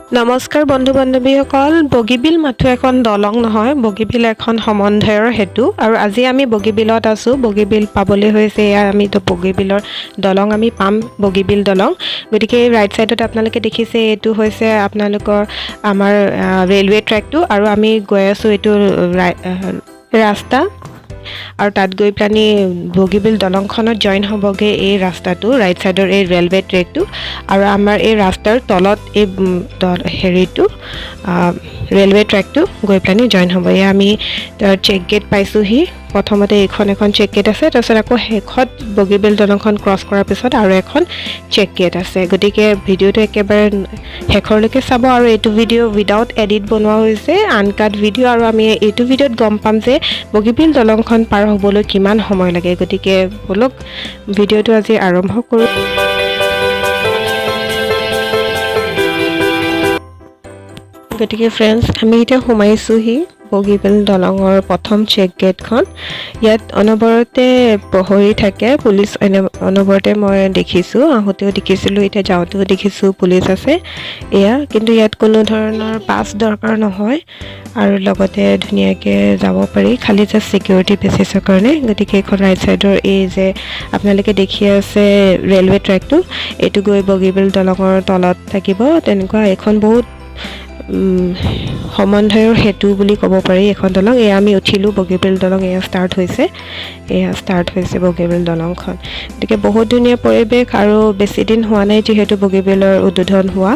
নমস্কাৰ বন্ধু বান্ধৱীসকল বগীবিল মাথো এখন দলং নহয় বগীবিল এখন সমন্বয়ৰ হেতু আৰু আজি আমি বগীবিলত আছো বগীবিল পাবলৈ হৈছে এয়া আমি তো বগীবিলৰ দলং আমি পাম বগীবিল দলং গতিকে ৰাইট সাইডত আপোনালোকে দেখিছে এটো হৈছে আপোনালোকৰ আমাৰ ৰেলৱে ট্ৰেকটো আৰু আমি গৈ আছো এটো ৰাস্তা আৰু তাত গৈ প্লানি বগীবিল দলংখনত জয়েন হ'বগে এই ৰাস্তাটো ৰাইট সাইডৰ এই ৰেলৱে ট্ৰেকটো আৰু আমাৰ এই ৰাস্তাৰ তলত এই হেৰিটো ৰেলৱে ট্ৰেকটো গৈ প্লানি জয়েন হ'ব এয়া আমি চেক গেট পাইছোহি প্ৰথমতে এখন চেক গেট আছে তাৰপিছত আকৌ হেখত বগীবিল দলংখন ক্ৰছ কৰাৰ পিছত আৰু এখন চেক গেট আছে গতিকে ভিডিওটো একেবাৰে হেখৰলৈকে চাব আৰু এইটো ভিডিও উইদাউট এডিট বনোৱা হৈছে আনকাট ভিডিও আৰু আমি এইটো ভিডিওত গম পাম যে বগীবিল দলংখন পাৰ হ'বলৈ কিমান সময় লাগে গতিকে বলক ভিডিওটো আজি আৰম্ভ কৰোঁ গতিকে ফ্ৰেন্ডছ আমি এতিয়া সোমাইছোহি বগীবিল দলঙৰ প্ৰথম চেক গেটখন ইয়াত অনবৰতে প্ৰহৰী থাকে পুলিচ অনবৰতে মই দেখিছোঁ আহোঁতেও দেখিছিলোঁ এতিয়া যাওঁতেও দেখিছোঁ পুলিচ আছে এয়া কিন্তু ইয়াত কোনো ধৰণৰ পাছ দৰকাৰ নহয় আৰু লগতে ধুনীয়াকৈ যাব পাৰি খালি জাষ্ট সিকিউৰিটি বেচিছৰ কাৰণে গতিকে এখন ৰাইট সাইডৰ এই যে আপোনালোকে দেখি আছে ৰেলৱে ট্ৰেকটো এইটো গৈ বগীবিল দলঙৰ তলত থাকিব তেনেকুৱা এখন বহুত সমন্বয়ৰ হেতু বুলি ক'ব পাৰি এখন দলং এয়া আমি উঠিলোঁ বগীবিল দলং এয়া ষ্টাৰ্ট হৈছে বগীবিল দলংখন গতিকে বহুত ধুনীয়া পৰিৱেশ আৰু বেছি দিন হোৱা নাই যিহেতু বগীবিলৰ উদ্বোধন হোৱা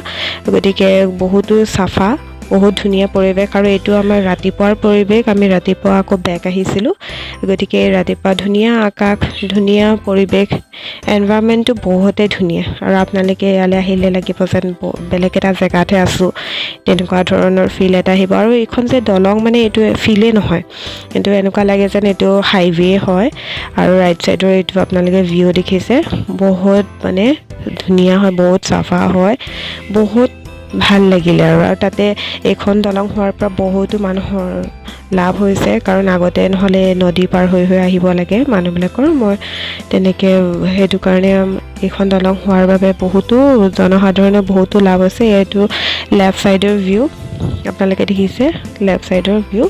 গতিকে বহুতো চাফা বহুত ধুনীয়া পৰিৱেশ আৰু এইটো আমাৰ ৰাতিপুৱাৰ পৰিৱেশ আমি ৰাতিপুৱা আকৌ বেক আহিছিলোঁ গতিকে ৰাতিপুৱা ধুনীয়া আকাশ ধুনীয়া পৰিৱেশ এনভাইৰনমেণ্টটো বহুতে ধুনীয়া আৰু আপোনালোকে ইয়ালৈ আহিলে লাগিব যেন বেলেগ এটা জেগাতে আছোঁ তেনেকুৱা ধৰণৰ ফিল এটা আহিব আৰু এইখন যে দলং মানে এইটো ফিলে নহয় কিন্তু এনেকুৱা লাগে যেন এইটো হাইৱে হয় আৰু ৰাইট সাইডৰ এইটো আপোনালোকে ভিউ দেখিছে বহুত মানে ধুনীয়া হয় বহুত চাফা হয় বহুত ভাল লাগিলে আৰু তাতে এখন দলং হোৱাৰ পৰা বহুতো মানুহৰ লাভ হৈছে কাৰণ আগতে নহ'লে নদী পাৰ হৈ আহিব লাগে মানুহবিলাকৰ মই তেনেকৈ সেইটো কাৰণে এইখন দলং হোৱাৰ বাবে বহুতো জনসাধাৰণৰ বহুতো লাভ হৈছে এইটো লেফ্ট সাইডৰ ভিউ আপোনালোকে দেখিছে লেফ্ট সাইডৰ ভিউ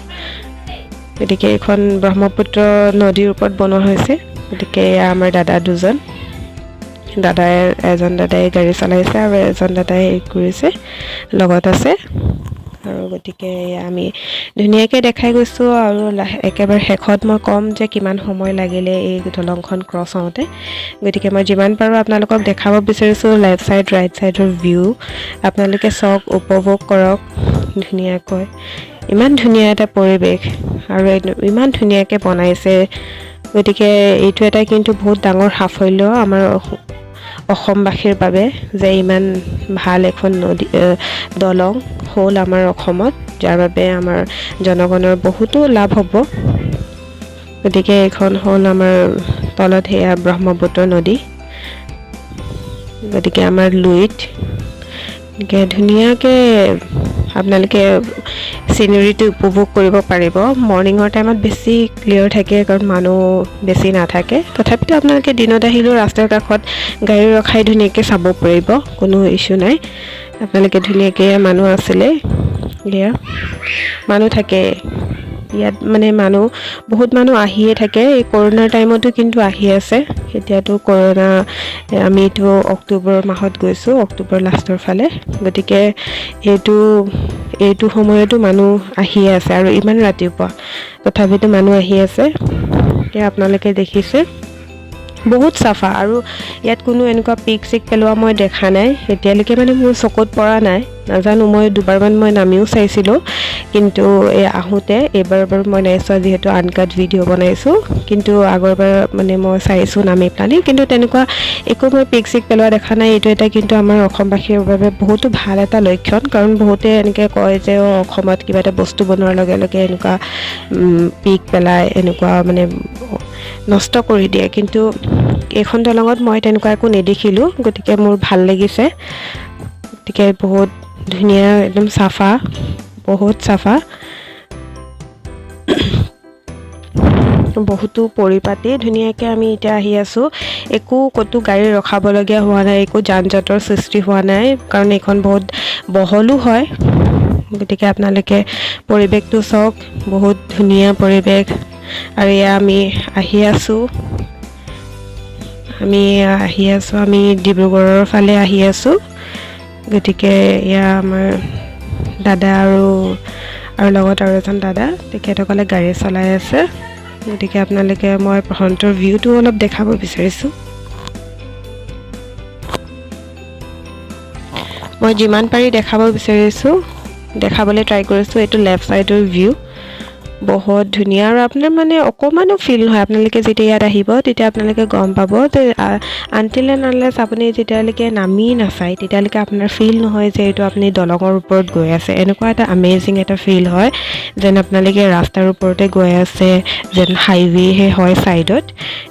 গতিকে এইখন ব্ৰহ্মপুত্ৰ নদীৰ ওপৰত বনোৱা হৈছে গতিকে আমাৰ দাদা দুজন এজন দাদাই গাড়ী চলাইছে আৰু এজন দাদাই কৰিছে লগত আছে আৰু গতিকে আমি ধুনীয়াকৈ দেখাই গৈছোঁ আৰু একেবাৰে শেষত মই ক'ম যে কিমান সময় লাগিলে এই দলংখন ক্ৰছ হওঁতে গতিকে মই যিমান পাৰোঁ আপোনালোকক দেখাব বিচাৰিছোঁ লেফ্ট সাইড ৰাইট সাইডৰ ভিউ আপোনালোকে চাওক উপভোগ কৰক ধুনীয়াকৈ ইমান ধুনীয়া এটা পৰিৱেশ আৰু ইমান ধুনীয়াকৈ বনাইছে গতিকে এইটো এটা কিন্তু বহুত ডাঙৰ সাফল্য আমাৰ অসমবাসীৰ বাবে যে ইমান ভাল এখন নদী দলং হ'ল আমাৰ অসমত যাৰ বাবে আমাৰ জনগণৰ বহুতো লাভ হ'ব গতিকে এইখন হ'ল আমাৰ তলত সেয়া ব্ৰহ্মপুত্ৰ নদী গতিকে আমাৰ লুইত গতিকে ধুনীয়াকৈ আপোনালোকে সিনাৰীটো উপভোগ কৰিব পাৰিব মৰ্নিঙৰ টাইমত বেছি ক্লিয়াৰ থাকে কাৰণ মানুহ বেছি নাথাকে তথাপিতো আপোনালোকে দিনত আহিলেও ৰাস্তাৰ কাষত গাড়ী ৰখাই ধুনীয়াকৈ চাব পাৰিব কোনো ইছ্যু নাই আপোনালোকে ধুনীয়াকৈ মানুহ আছিলে এয়া মানুহ থাকে ইয়াত মানে বহুত মানুহ আহিয়ে থাকে এই কৰোণাৰ টাইমতো কিন্তু আহি আছে এতিয়াতো কৰোণা আমিতো অক্টোবৰ মাহত গৈছোঁ অক্টোবৰ লাষ্টৰ ফালে গতিকে এইটো সময়তো মানুহ আহিয়ে আছে আৰু ইমান ৰাতিপুৱা তথাপিতো মানুহ আহি আছে এতিয়া আপোনালোকে দেখিছে বহুত চাফা আৰু ইয়াত কোনো এনেকুৱা পিক চিক পেলোৱা মই দেখা নাই এতিয়ালৈকে মানে মোৰ চকুত পৰা নাই নাজানো মই দুবাৰমান মই নামিও চাইছিলোঁ কিন্তু এই আহোঁতে এইবাৰ বাৰু মই নাই চোৱা যিহেতু আনকাট ভিডিঅ' বনাইছোঁ কিন্তু আগৰবাৰ মানে মই চাইছোঁ নামি প্লানি কিন্তু তেনেকুৱা একো মই পিক চিক পেলোৱা দেখা নাই এইটো এটা কিন্তু আমাৰ অসমবাসীৰ বাবে বহুতো ভাল এটা লক্ষণ কাৰণ বহুতে এনেকৈ কয় যে অসমত কিবা এটা বস্তু বনোৱাৰ লগে লগে এনেকুৱা পিক পেলায় এনেকুৱা মানে নষ্ট কৰি দিয়ে কিন্তু এইখন দলঙত মই তেনেকুৱা একো নেদেখিলোঁ গতিকে মোৰ ভাল লাগিছে গতিকে বহুত ধুনীয়া একদম চাফা বহুত চাফা বহুতো পৰিপাতি ধুনীয়াকৈ আমি এতিয়া আহি আছোঁ। একো ক'তো গাড়ী ৰখাবলগীয়া হোৱা নাই, একো যান জঁটৰ সৃষ্টি হোৱা নাই, কাৰণ এইখন বহুত বহলো হয়। গতিকে আপোনালোকে পৰিৱেশটো চাওক, বহুত ধুনীয়া পৰিৱেশ। আৰু এয়া আমি আহি আছোঁ আমি ডিব্ৰুগড়ৰ ফালে আহি আছোঁ। গতিকে এয়া আমাৰ দাদা আৰু লগত আৰু এজন দাদা, তেখেতসকলে গাড়ী চলাই আছে। গতিকে আপোনালোকে মই ফ্ৰণ্টৰ ভিউটো অলপ দেখাব বিচাৰিছোঁ। মই যিমান পাৰি দেখাবলৈ ট্ৰাই কৰিছোঁ। এইটো লেফ্ট ছাইডৰ ভিউ, বহুত ধুনীয়া। আৰু আপোনাৰ মানে অকণমানো ফিল নহয়, আপোনালোকে যেতিয়া ইয়াত আহিব তেতিয়া আপোনালোকে গম পাব যে আনটিল এণ্ড আনলেছ আপুনি যেতিয়ালৈকে নামি নাচায় তেতিয়ালৈকে আপোনাৰ ফিল নহয় যে এইটো আপুনি দলঙৰ ওপৰত গৈ আছে। এনেকুৱা এটা আমেজিং এটা ফিল হয়, যেন আপোনালোকে ৰাস্তাৰ ওপৰতে গৈ আছে, যেন হাইৱেহে হয় ছাইডত,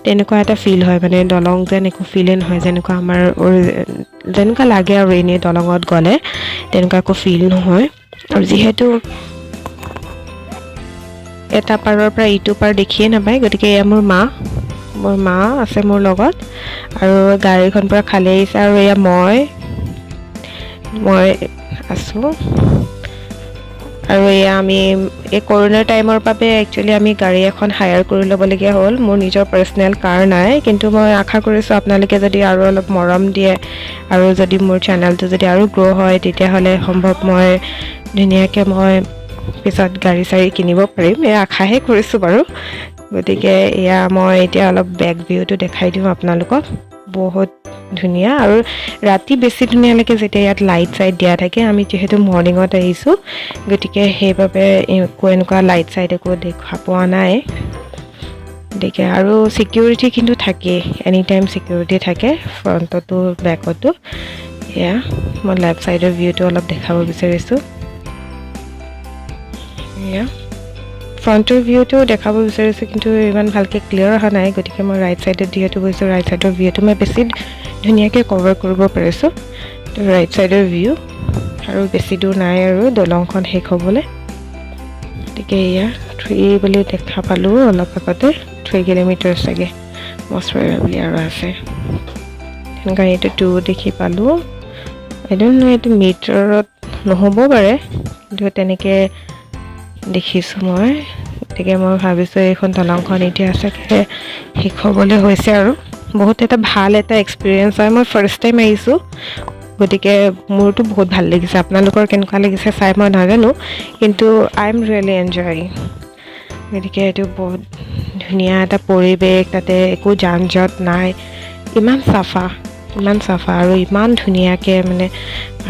তেনেকুৱা এটা ফিল হয়। মানে দলং যেন একো ফিলে নহয়, যেনেকুৱা আমাৰ যেনেকুৱা লাগে আৰু এনেই দলঙত গ'লে তেনেকুৱা একো ফিল নহয়। আৰু যিহেতু এটা পাৰৰ পৰা ইটো পাৰ দেখিয়ে নাপায়, গতিকে এয়া মোৰ মা আছে মোৰ লগত, আৰু গাড়ীখন পৰা খালী আহিছে। আৰু এয়া মই আছোঁ। আৰু এয়া আমি এই কৰোণাৰ টাইমৰ বাবে একচুৱেলি আমি গাড়ী এখন হায়াৰ কৰি ল'বলগীয়া হ'ল। মোৰ নিজৰ পাৰ্চনেল কাৰ নাই, কিন্তু মই আশা কৰিছোঁ আপোনালোকে যদি আৰু অলপ মৰম দিয়ে আৰু যদি মোৰ চেনেলটো যদি আৰু গ্ৰ' হয়, তেতিয়াহ'লে সম্ভৱ মই ধুনীয়াকৈ পিছত গাড়ী কিনিব পাৰিম, এই আশাহে কৰিছোঁ বাৰু। গতিকে এয়া মই এতিয়া অলপ বেক ভিউটো দেখাই দিওঁ আপোনালোকক। বহুত ধুনীয়া, আৰু ৰাতি বেছি ধুনীয়া লাগে যেতিয়া ইয়াত লাইট চাইট দিয়া থাকে। আমি যিহেতু মৰ্ণিঙত আহিছোঁ, গতিকে সেইবাবে এনেকুৱা লাইট চাইট একো দেখা পোৱা নাই। গতিকে আৰু ছিকিউৰিটি কিন্তু থাকেই, এনি টাইম ছিকিউৰিটি থাকে ফ্ৰণ্টতো বেকতো। এয়া মই লেফ্ট ছাইডৰ ভিউটো অলপ দেখাব বিচাৰিছোঁ। এয়া ফ্ৰণ্টৰ ভিউটো দেখাব বিচাৰিছোঁ, কিন্তু ইমান ভালকৈ ক্লিয়াৰ অহা নাই। গতিকে মই ৰাইট ছাইডত যিহেতু গৈছোঁ, ৰাইট ছাইডৰ ভিউটো মই বেছি ধুনীয়াকৈ কভাৰ কৰিব পাৰিছোঁ। তো ৰাইট ছাইডৰ ভিউ, আৰু বেছি দূৰ নাই আৰু দলংখন শেষ হ'বলৈ। গতিকে এয়া 3 বুলি দেখা পালোঁ অলপ আগতে, 3 কিলোমিটাৰ চাগে মষ্ট প্ৰবেবলি আৰু আছে। তেনেকুৱা এইটো 2 দেখি পালোঁ। এইটো মিটাৰত নহ'ব পাৰে, কিন্তু তেনেকৈ দেখিছোঁ মই। গতিকে মই ভাবিছোঁ এইখন দলংখন এতিয়া চাগে শেষ হ'বলৈ হৈছে। আৰু বহুত এটা ভাল এটা এক্সপিৰিয়েঞ্চ হয়। মই ফাৰ্ষ্ট টাইম আহিছোঁ, গতিকে মোৰতো বহুত ভাল লাগিছে। আপোনালোকৰ কেনেকুৱা লাগিছে চাই মই নাজানো, কিন্তু আই এম ৰিয়েলি এনজয়িং। গতিকে এইটো বহুত ধুনীয়া এটা পৰিৱেশ, তাতে একো যান জঁট নাই, ইমান চাফা আৰু ইমান ধুনীয়াকৈ মানে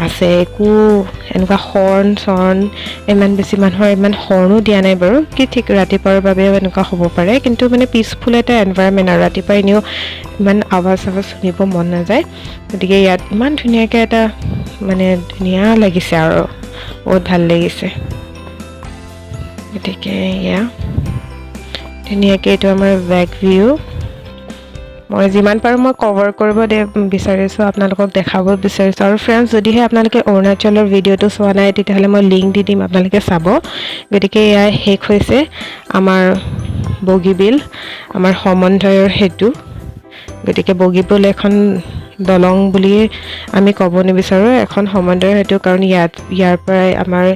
আছে। একো এনেকুৱা হৰ্ণ ইমান বেছি মানুহৰ ইমান হৰ্ণো দিয়া নাই বাৰু, কি ঠিক ৰাতিপুৱাৰ বাবেও এনেকুৱা হ'ব পাৰে। কিন্তু মানে পিচফুল এটা এনভাইৰনমেণ্ট, আৰু ৰাতিপুৱা এনেও ইমান আৱাজ শুনিব মন নাযায়। গতিকে ইয়াত ইমান ধুনীয়াকৈ এটা মানে ধুনীয়া লাগিছে, আৰু বহুত ভাল লাগিছে। গতিকে এয়া ধুনীয়াকৈ এইটো আমাৰ বেক ভিউ। মই যিমান পাৰোঁ মই কভাৰ কৰিব বিচাৰিছোঁ, আপোনালোকক দেখাব বিচাৰিছোঁ। আৰু ফ্ৰেণ্ডছ, যদিহে আপোনালোকে অৰুণাচলৰ ভিডিঅ'টো চোৱা নাই, তেতিয়াহ'লে মই লিংক দি দিম, আপোনালোকে চাব। গতিকে এয়া শেষ হৈছে আমাৰ বগীবিল, আমাৰ সমন্বয়ৰ সেতু। গতিকে বগীবিল এখন দলং বুলি আমি ক'ব নিবিচাৰোঁ, এখন সমন্বয়ৰ সেতু। কাৰণ ইয়াৰ পৰাই আমাৰ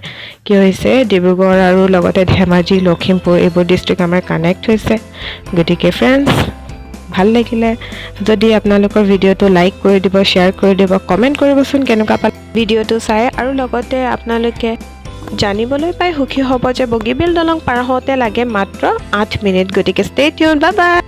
কি হৈছে, ডিব্ৰুগড় আৰু লগতে ধেমাজি, লখিমপুৰ এইবোৰ ডিষ্ট্ৰিক্ট আমাৰ কানেক্ট হৈছে। গতিকে ফ্ৰেণ্ডছ, ভাল লাগিলে যদি আপোনালোকৰ ভিডিঅ'টো লাইক কৰি দিব, শ্বেয়াৰ কৰি দিব, কমেণ্ট কৰিবচোন কেনেকুৱা পালে ভিডিঅ'টো চাই। আৰু লগতে আপোনালোকে জানিবলৈ পাই সুখী হ'ব যে বগীবিল দলং পাৰ হওঁতে লাগে মাত্ৰ 8 মিনিট। গতিকে ষ্টে টিউন, বাই বাই।